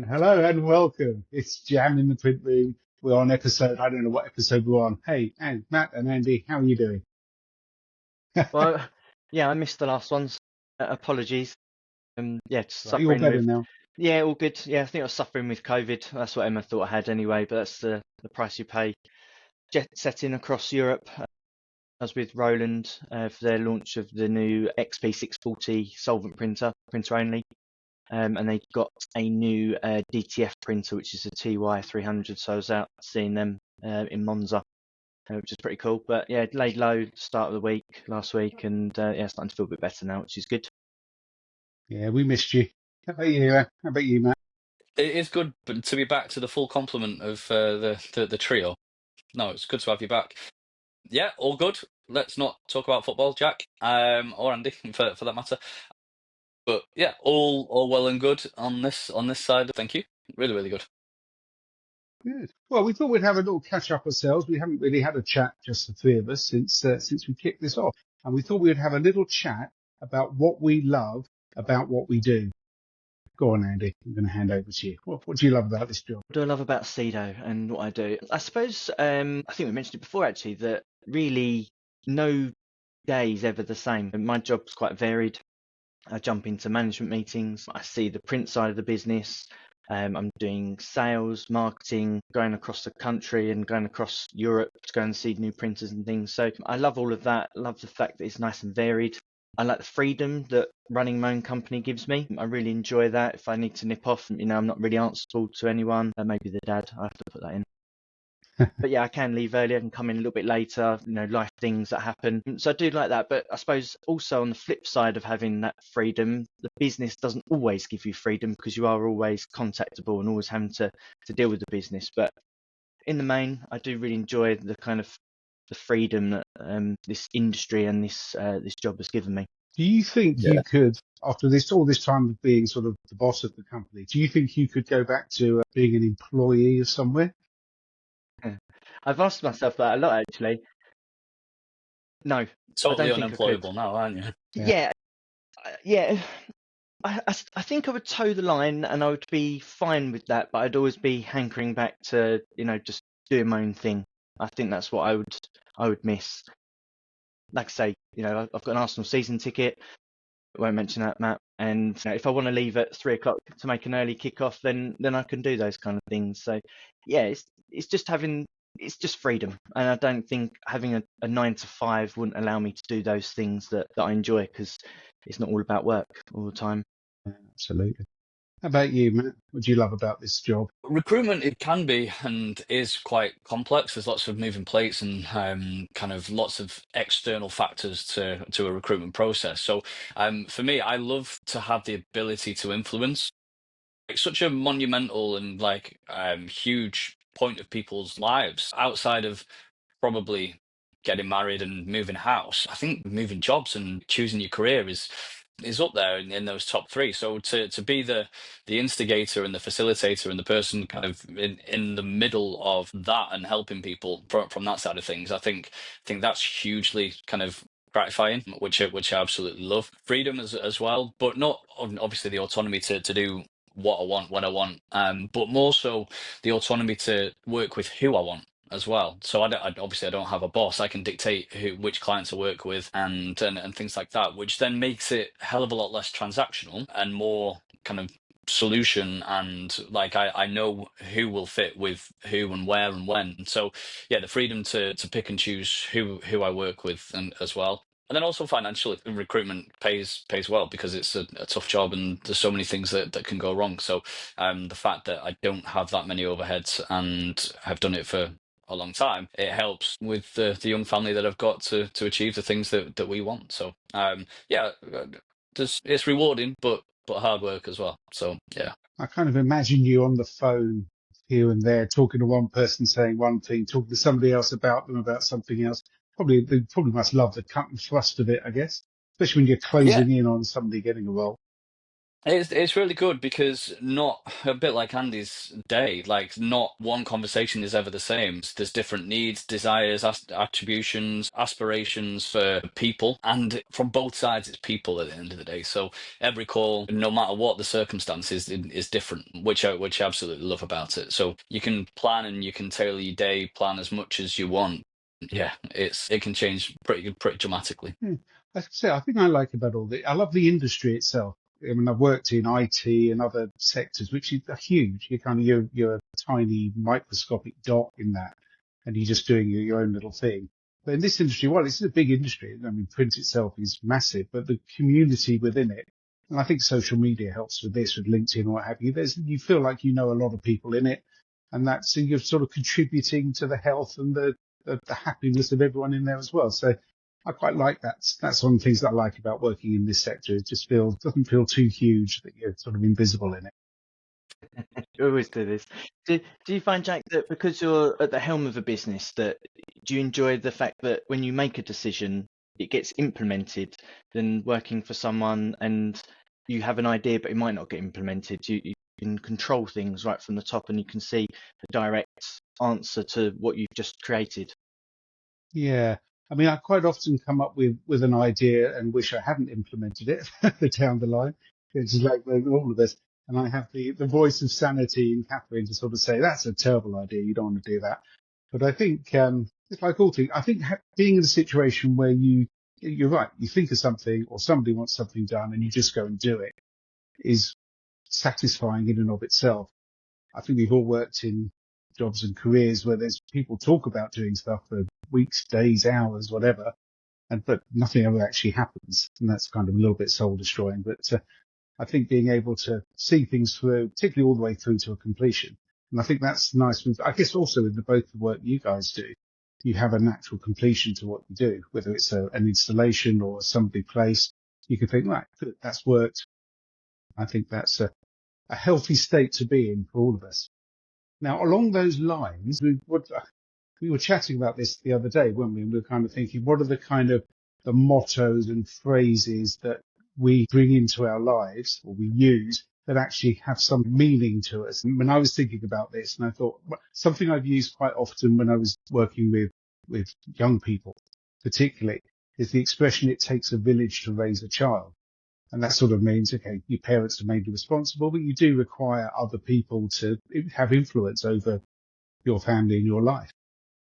Hello and welcome. It's Jam in the print room. We're on episode, I don't know what episode we're on. Hey, and Matt and Andy, how are you doing? Well, yeah, I missed the last ones. Apologies. Yeah, just Right, you're suffering better with. now. Yeah, all good. Yeah, I think I was suffering with COVID. That's what Emma thought I had anyway, but that's the price you pay. Jet setting across Europe. I was with Roland for their launch of the new XP640 solvent printer only. And they got a new DTF printer, which is a TY300. So I was out seeing them in Monza, which is pretty cool. But yeah, laid low start of the week last week, and yeah, starting to feel a bit better now, which is good. Yeah, we missed you. How about you, Matt? It is good to be back to the full complement of the trio. No, it's good to have you back. Yeah, all good. Let's not talk about football, Jack, or Andy for that matter. But yeah, all well and good on this side. Thank you. Really, really good. Good. Well, we thought we'd have a little catch up ourselves. We haven't really had a chat, just the three of us, since we kicked this off. And we thought we'd have a little chat about what we love about what we do. Go on, Andy. I'm going to hand over to you. What do you love about this job? What do I love about SEDO and what I do? I suppose I think we mentioned it before actually that really no day is ever the same. And my job's quite varied. I jump into management meetings. I see the print side of the business. I'm doing sales, marketing, going across the country and going across Europe to go and see new printers and things. So I love all of that. I love the fact that it's nice and varied. I like the freedom that running my own company gives me. I really enjoy that. If I need to nip off, I'm not really answerable to anyone. Maybe the dad, I have to put that in. But yeah, I can leave early. I can come in a little bit later, life things that happen. So I do like that. But I suppose also on the flip side of having that freedom, the business doesn't always give you freedom because you are always contactable and always having to deal with the business. But in the main, I do really enjoy the kind of the freedom that this industry and this job has given me. Do you think Yeah. you could, after all this time of being sort of the boss of the company, do you think you could go back to being an employee of somewhere? I've asked myself that a lot actually. No, I Totally don't think I could. unemployable now, aren't you? Yeah. Yeah. I think I would toe the line and I would be fine with that, but I'd always be hankering back to, just doing my own thing. I think that's what I would miss. Like I say, I've got an Arsenal season ticket. I won't mention that, Matt. And if I want to leave at 3 o'clock to make an early kickoff, then I can do those kind of things. So yeah, it's just freedom. And I don't think having a 9 to 5 wouldn't allow me to do those things that I enjoy because it's not all about work all the time. Absolutely. How about you, Matt? What do you love about this job? Recruitment, it can be and is quite complex. There's lots of moving plates and kind of lots of external factors to a recruitment process. So for me, I love to have the ability to influence. It's such a monumental and huge point of people's lives outside of probably getting married and moving house. I think moving jobs and choosing your career is up there in those top three. So to be the instigator and the facilitator and the person kind of in the middle of that and helping people from that side of things, I think that's hugely kind of gratifying, which I absolutely love. Freedom as well, but not obviously the autonomy to do what I want when I want, but more so the autonomy to work with who I want as well. So obviously I don't have a boss. I can dictate which clients I work with and things like that, which then makes it a hell of a lot less transactional and more kind of solution, and I know who will fit with who and where and when. So yeah, the freedom to pick and choose who I work with and as well. And then also financially, recruitment pays well because it's a tough job and there's so many things that can go wrong. So the fact that I don't have that many overheads and have done it for a long time, it helps with the young family that I've got to achieve the things that we want. So yeah, it's rewarding, but hard work as well. So yeah. I kind of imagine you on the phone here and there, talking to one person saying one thing, talking to somebody else about them about something else. They probably must love the cut and thrust of it, I guess, especially when you're Yeah, closing in on somebody getting a role. It's really good because not a bit like Andy's day, like not one conversation is ever the same. There's different needs, desires, attributions, aspirations for people, and from both sides, it's people at the end of the day. So every call, no matter what the circumstances, is different, which I absolutely love about it. So you can plan and you can tailor your day, plan as much as you want. Yeah, it can change pretty dramatically. Yeah. I have to say, I think I like about I love the industry itself. I mean, I've worked in IT and other sectors, which are huge. You're a tiny microscopic dot in that, and you're just doing your own little thing. But in this industry, well, it's a big industry. I mean, print itself is massive, but the community within it, and I think social media helps with this, with LinkedIn or what have you. You feel like you know a lot of people in it, and so you're sort of contributing to the health and the happiness of everyone in there as well. So I quite like that. That's one of the things that I like about working in this sector. It just doesn't feel too huge that you're sort of invisible in it. You always do this. Do you find, Jack, that because you're at the helm of a business, that do you enjoy the fact that when you make a decision, it gets implemented, than working for someone and you have an idea but it might not get implemented? You can control things right from the top and you can see a direct answer to what you've just created. Yeah. I mean, I quite often come up with an idea and wish I hadn't implemented it down the line. It's like all of us. And I have the voice of sanity in Catherine to sort of say, that's a terrible idea. You don't want to do that. But I think, it's like all things. I think being in a situation where you're right, you think of something or somebody wants something done and you just go and do it is satisfying in and of itself. I think we've all worked in jobs and careers where there's people talk about doing stuff for weeks, days, hours, whatever, but nothing ever actually happens. And that's kind of a little bit soul destroying. But I think being able to see things through, particularly all the way through to a completion. And I think that's nice I guess also with both the work you guys do, you have a natural completion to what you do, whether it's an installation or somebody place. You can think, right, good, that's worked. I think that's a healthy state to be in for all of us. Now, along those lines, we were chatting about this the other day, weren't we? And we were kind of thinking, what are the kind of the mottos and phrases that we bring into our lives or we use that actually have some meaning to us? And when I was thinking about this, and I thought something I've used quite often when I was working with young people, particularly, is the expression, it takes a village to raise a child. And that sort of means, okay, your parents are mainly responsible, but you do require other people to have influence over your family and your life.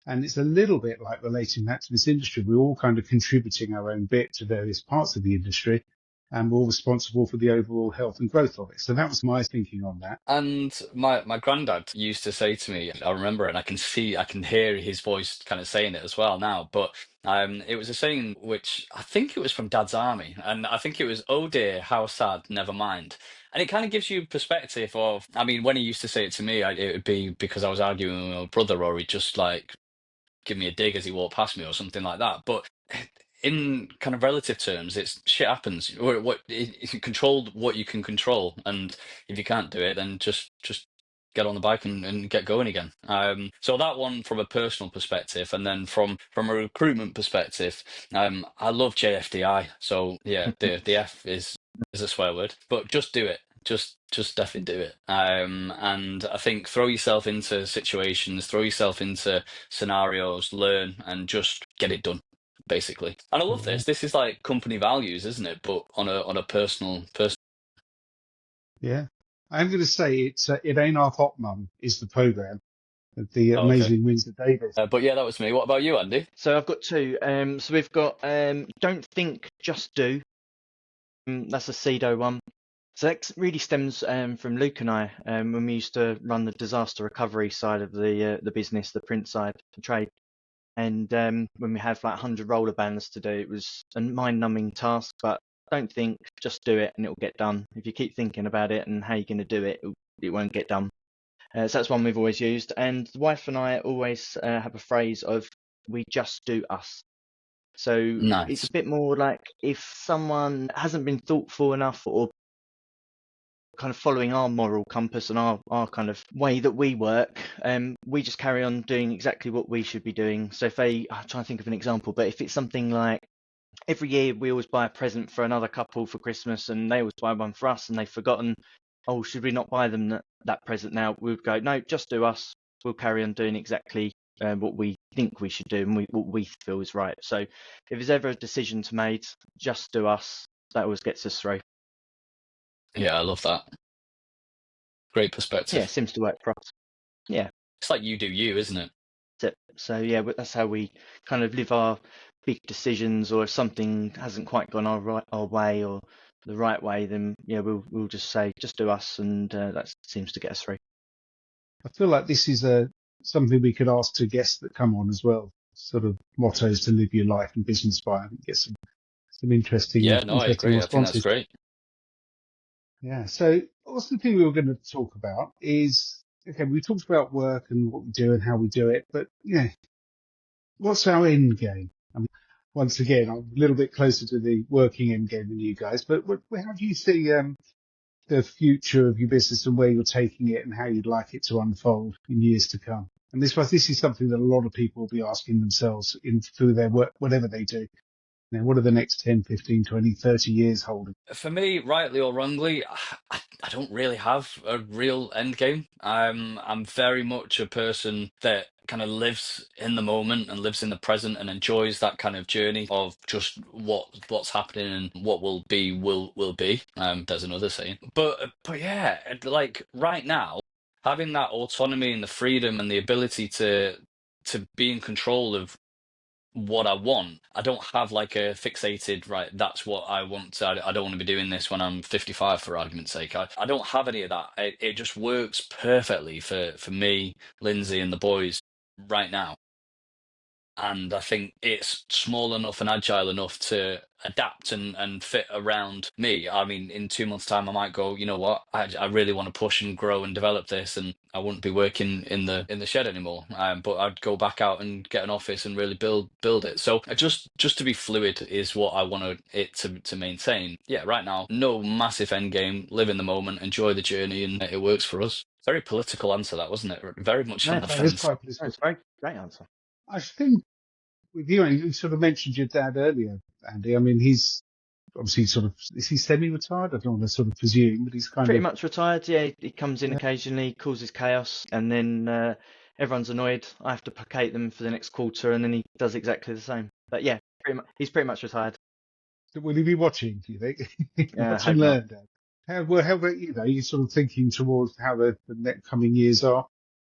And it's a little bit like relating that to this industry. We're all kind of contributing our own bit to various parts of the industry, and we're all responsible for the overall health and growth of it. So that was my thinking on that. And my granddad used to say to me, I remember it, and I can hear his voice kind of saying it as well now, but it was a saying which I think it was from Dad's army, and I think it was, "Oh dear, how sad, never mind." And it kind of gives you perspective of, I mean, when he used to say it to me, it would be because I was arguing with my brother, or he'd just like give me a dig as he walked past me or something like that. But in kind of relative terms, it's shit happens. If you control what you can control, and if you can't do it, then just get on the bike and get going again. So that one from a personal perspective, and then from a recruitment perspective, I love JFDI. So yeah, the F is a swear word, but just do it. Just definitely do it. And I think throw yourself into situations, throw yourself into scenarios, learn, and just get it done, basically. And I love Yeah. this. This is like company values, isn't it? But on a personal. Yeah. I'm going to say It Ain't Our Hot Mum is the program of the Oh, okay. amazing Windsor Davis. But yeah, that was me. What about you, Andy? So I've got two. So we've got don't think, just do. That's a SEDO one. So that really stems from Luke and I when we used to run the disaster recovery side of the business, the print side, the trade. And when we had like 100 roller banners to do, it was a mind-numbing task. But don't think, just do it, and it will get done. If you keep thinking about it and how you're going to do it, it won't get done. So that's one we've always used. And the wife and I always have a phrase of, we just do us. So it's Nice. a bit more like, if someone hasn't been thoughtful enough or kind of following our moral compass and our kind of way that we work, we just carry on doing exactly what we should be doing. So if I'm trying to think of an example, but if it's something like every year we always buy a present for another couple for Christmas, and they always buy one for us, and they've forgotten, oh, should we not buy them that present now? We would go, no, just do us. We'll carry on doing exactly what we think we should do and what we feel is right. So if there's ever a decision to made, just do us. That always gets us through. Yeah, I love that. Great Yeah, perspective. it seems to work for us. Yeah. It's like you do you, isn't it? That's it. So yeah, that's how we kind of live our big decisions, or if something hasn't quite gone our way or the right way, then yeah, we'll just say, just do us, and that seems to get us through. I feel like this is something we could ask to guests that come on as well. Sort of mottos to live your life and business by. I think get some interesting, Yeah, no, I interesting agree. I think that's responses. great. Yeah. So what's the thing we were going to talk about is, okay, we talked about work and what we do and how we do it, but yeah, what's our end game? I mean, once again, I'm a little bit closer to the working end game than you guys, but how do you see the future of your business and where you're taking it and how you'd like it to unfold in years to come? And this is something that a lot of people will be asking themselves through their work, whatever they do. Now, what are the next 10, 15, 20, 30 years holding? For me, rightly or wrongly, I don't really have a real end game. I'm very much a person that kind of lives in the moment and lives in the present and enjoys that kind of journey of just what's happening and what will be will be. There's another saying, but yeah, like right now, having that autonomy and the freedom and the ability to be in control of what I want. I don't have like a fixated, right, that's what I want to, I don't want to be doing this when I'm 55 for argument's sake. I don't have any of that. It just works perfectly for me, Lindsay and the boys right now. And I think it's small enough and agile enough to adapt and fit around me. I mean, in 2 months' time, I might go, you know what, I really want to push and grow and develop this, and I wouldn't be working in the shed anymore. But I'd go back out and get an office and really build it. So just to be fluid is what I want it to maintain. Yeah, right now, no massive end game. Live in the moment, enjoy the journey, and it works for us. Very political answer, that wasn't it? Very much on No, the That is fence. quite political. that's great, great answer. I think with you, and you sort of mentioned your dad earlier, Andy. I mean, he's obviously is he semi-retired? I don't want to sort of presume, but he's kind Pretty of, much retired. Yeah, he comes in yeah. occasionally, causes chaos, and then everyone's annoyed. I have to placate them for the next quarter, and then he does exactly the same. But yeah, he's pretty much retired. Will he be watching, do you think? Watch and Hope not. learn, Dad. How about you, though? Are you sort of thinking towards how the next coming years are?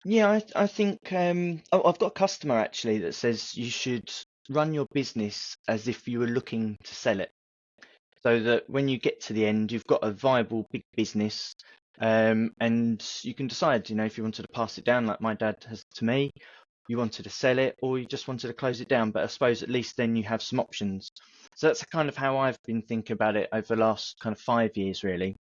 Yeah, I think I've got a customer actually that says you should run your business as if you were looking to sell it, so that when you get to the end, you've got a viable big business, and you can decide, if you wanted to pass it down like my dad has to me, you wanted to sell it, or you just wanted to close it down. But I suppose at least then you have some options. So that's kind of how I've been thinking about it over the last kind of 5 years, really.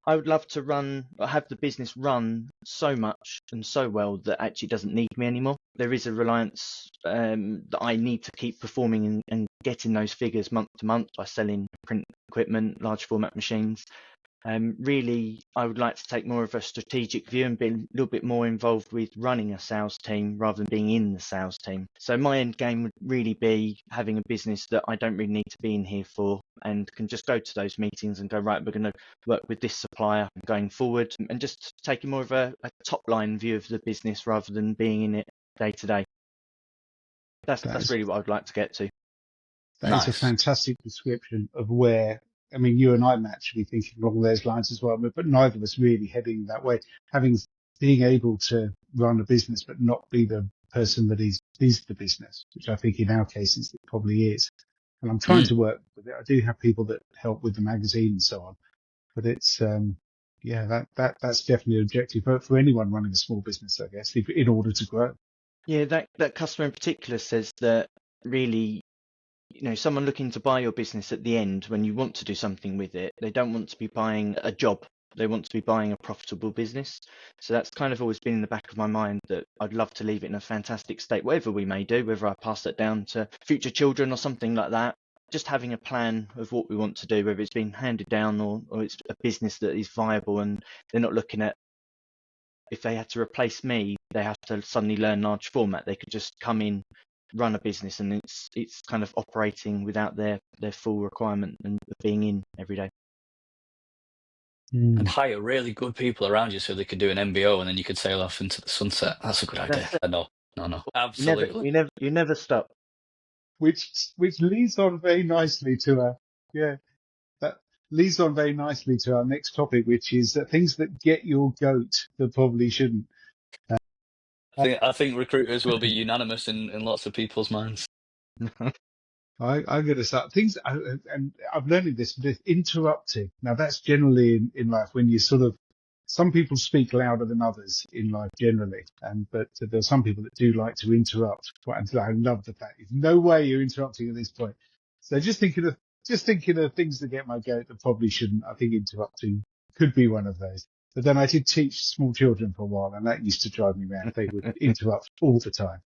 I would love to have the business run so much and so well that actually it doesn't need me anymore. There is a reliance that I need to keep performing and getting those figures month to month by selling print equipment, large format machines. Really, I would like to take more of a strategic view and be a little bit more involved with running a sales team rather than being in the sales team. So my end game would really be having a business that I don't really need to be in here for, and can just go to those meetings and go, right, we're going to work with this supplier going forward, and just taking more of a top line view of the business rather than being in it day to day. That's really what I'd like to get to. That is a Nice. fantastic description of where, I mean, you and I naturally thinking along those lines as well, but neither of us really heading that way. Being able to run a business, but not be the person that is the business, which I think in our cases it probably is. And I'm trying to work with it. I do have people that help with the magazine and so on, but it's, that's definitely an objective for anyone running a small business, I guess, in order to grow. Yeah, that customer in particular says that really, someone looking to buy your business at the end, when you want to do something with it, they don't want to be buying a job. They want to be buying a profitable business. So that's kind of always been in the back of my mind, that I'd love to leave it in a fantastic state, whatever we may do, whether I pass that down to future children or something like that. Just having a plan of what we want to do, whether it's been handed down or it's a business that is viable, and they're not looking at, if they had to replace me, they have to suddenly learn large format. They could just come in, run a business, and it's kind of operating without their full requirement and being in every day. And hire really good people around you so they could do an MBO and then you could sail off into the sunset. That's a good idea. No, absolutely. You never stop. Which leads on very nicely to that leads on very nicely to our next topic, which is things that get your goat that probably shouldn't. I think recruiters will be unanimous in lots of people's minds. I'm going to start things, and I'm learning this interrupting. Now that's generally in life when you sort of, some people speak louder than others in life generally, but there are some people that do like to interrupt. And I love the fact there's no way you're interrupting at this point. So just thinking of things that get my goat that probably shouldn't. I think interrupting could be one of those. But then I did teach small children for a while, and that used to drive me mad. They would interrupt all the time.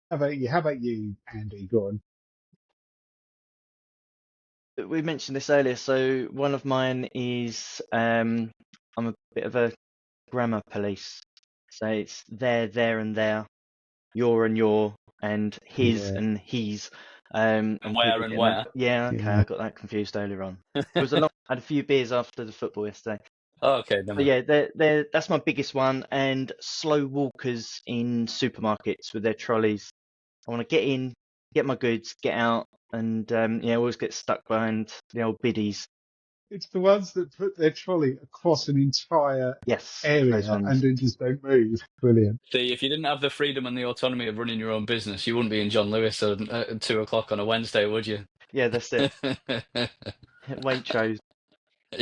How about you, Andy? Go on. We mentioned this earlier, so one of mine is I'm a bit of a grammar police. So it's there and there, your and your, and his and he's. And where and where. Yeah, okay, I got that confused earlier on. It was I had a few beers after the football yesterday. Oh, okay. But yeah, that's my biggest one. And slow walkers in supermarkets with their trolleys. I want to get in, get my goods, get out, and always get stuck behind the old biddies. It's the ones that put their trolley across an entire area and then just don't move. Brilliant. See, if you didn't have the freedom and the autonomy of running your own business, you wouldn't be in John Lewis at 2:00 on a Wednesday, would you? Yeah, that's it. Waitrose.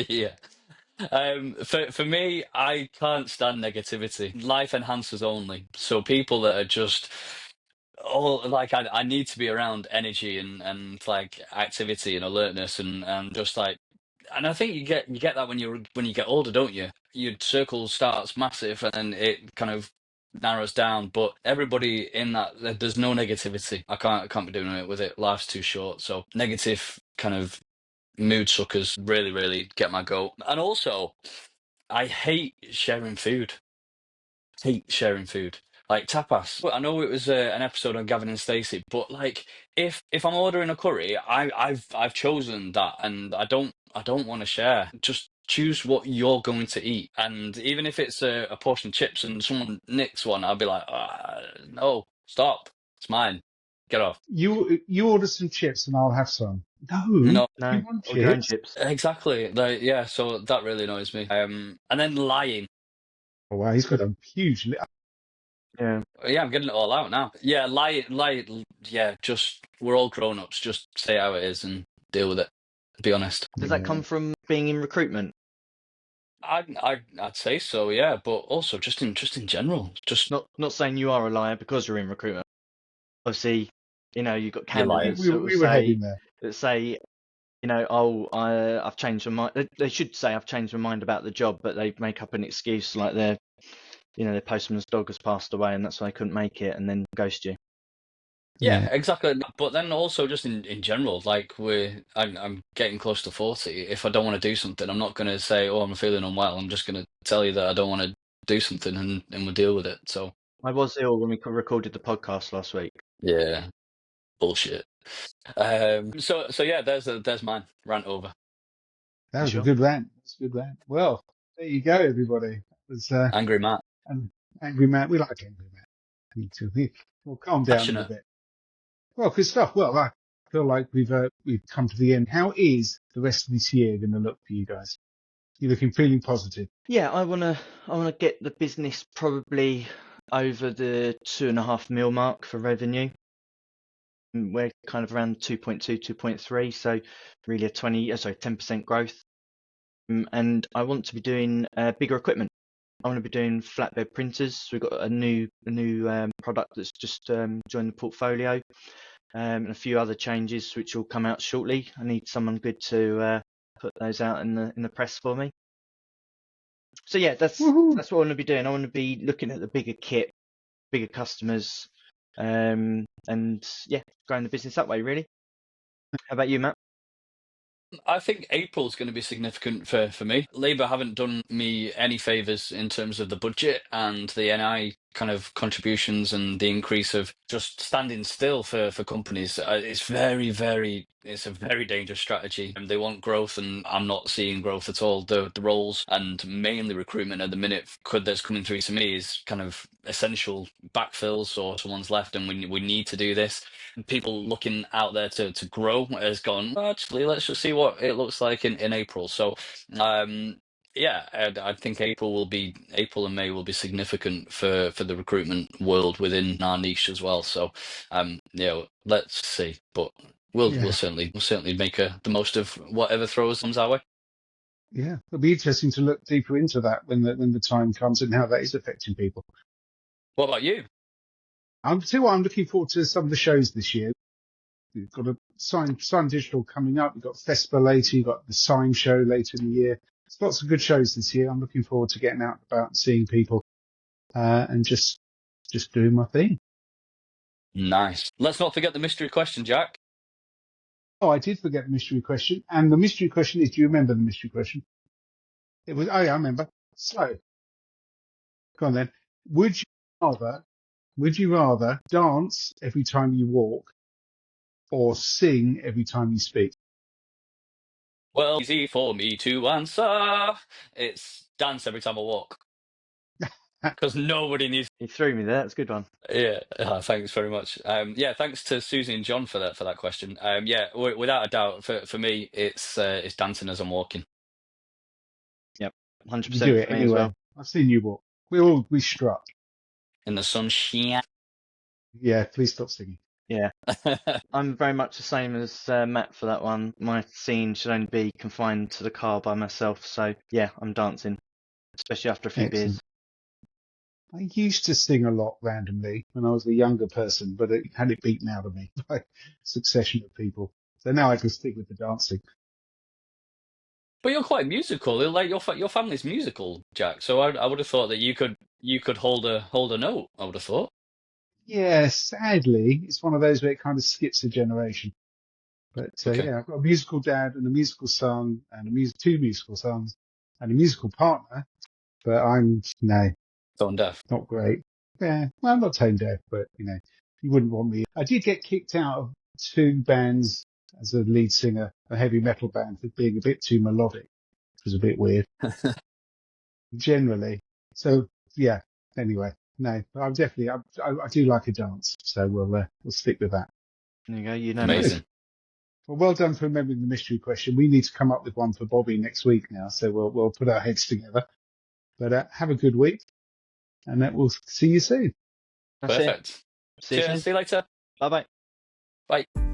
Yeah. For me, I can't stand negativity. Life enhancers only. So people that are just I need to be around energy and like activity and alertness and just like, and I think you get that when you get older, don't you? Your circle starts massive and then it kind of narrows down. But everybody in that, there's no negativity. I can't be doing it with it. Life's too short. So negative kind of mood suckers really, really get my goat. And also, I hate sharing food. Like tapas. I know it was an episode on Gavin and Stacey, but like if I'm ordering a curry, I've chosen that, and I don't want to share. Just choose what you're going to eat, and even if it's a portion of chips and someone nicks one, I'll be like, no, stop, it's mine, get off. You order some chips and I'll have some. No, you want chips? Your own chips. Exactly. Like, yeah, so that really annoys me. And then lying. Oh wow, he's got a huge. Yeah, I'm getting it all out now. Yeah, lie. Yeah, just we're all grown ups. Just say how it is and deal with it. Be honest. Does that come from being in recruitment? I'd say so. Yeah, but also just in general. Just not saying you are a liar because you're in recruitment. Obviously, you've got candidates that say, I've changed my mind. They should say I've changed my mind about the job, but they make up an excuse like their postman's dog has passed away and that's why they couldn't make it, and then ghost you. Yeah, exactly. But then also just in general, like I'm getting close to 40. If I don't want to do something, I'm not going to say, oh, I'm feeling unwell. I'm just going to tell you that I don't want to do something and we'll deal with it. So I was ill when we recorded the podcast last week. Yeah, bullshit. So yeah, there's mine. Rant over. That was a good rant. That's a good rant. Well, there you go, everybody. It was Angry Matt. Angry Matt. We like Angry Matt. Me too. We'll calm down a bit. Well, good stuff. Well, I feel like we've come to the end. How is the rest of this year going to look for you guys? You're feeling positive. Yeah, I wanna get the business probably over the 2.5 mil mark for revenue. We're kind of around 2.2, 2.3, so really a 10% growth. And I want to be doing bigger equipment. I want to be doing flatbed printers. We've got a new product that's just joined the portfolio, and a few other changes which will come out shortly. I need someone good to put those out in the press for me. So yeah, that's what I want to be doing. I want to be looking at the bigger kit, bigger customers, and yeah, growing the business that way really. How about you, Matt? I think April's going to be significant for me. Labour haven't done me any favours in terms of the budget and the NI kind of contributions and the increase of just standing still for companies, it's it's a very dangerous strategy. And they want growth, and I'm not seeing growth at all. The roles and mainly recruitment at the minute that's coming through to me is kind of essential backfills, or someone's left and we need to do this. And people looking out there to grow has gone, "Well, actually, let's just see what it looks like in April." So yeah, I think April and May will be significant for the recruitment world within our niche as well. So, let's see, but we'll certainly make the most of whatever comes our way. Yeah, it'll be interesting to look deeper into that when the time comes and how that is affecting people. What about you? I'm looking forward to some of the shows this year. We've got a Sign Digital coming up. We've got Fespa later. You've got the Sign Show later in the year. There's lots of good shows this year. I'm looking forward to getting out and about and seeing people, and just doing my thing. Nice. Let's not forget the mystery question, Jack. Oh, I did forget the mystery question. And the mystery question is, do you remember the mystery question? It was, oh yeah, I remember. So, go on then. Would you rather dance every time you walk or sing every time you speak? Well, easy for me to answer. It's dance every time I walk. Because nobody needs. You threw me there. That's a good one. Yeah, thanks very much. Yeah, thanks to Susie and John for that question. Yeah, without a doubt, for me, it's dancing as I'm walking. Yep, You 100% do it for me anyway. as well. I've seen you walk. We strut. In the sunshine. Yeah, please stop singing. Yeah, I'm very much the same as Matt for that one. My scene should only be confined to the car by myself. So yeah, I'm dancing, especially after a few beers. I used to sing a lot randomly when I was a younger person, but it had it beaten out of me by a succession of people. So now I just stick with the dancing. But you're quite musical. Like your family's musical, Jack. So I would have thought that you could hold a note. I would have thought. Yeah, sadly, it's one of those where it kind of skips a generation. But Okay. yeah, I've got a musical dad and a musical son and two musical sons and a musical partner. But no, Tone deaf. not great. Yeah, well, I'm not tone deaf, but you wouldn't want me. I did get kicked out of two bands as a lead singer, a heavy metal band, for being a bit too melodic. It was a bit weird. Generally. So yeah, anyway, no, I do like a dance. So we'll stick with that. There you go. You know, Amazing. Well done for remembering the mystery question. We need to come up with one for Bobby next week now. So we'll put our heads together, but have a good week and we'll see you soon. That's Perfect. it. See you soon. Cheers. See you later. Bye bye. Bye.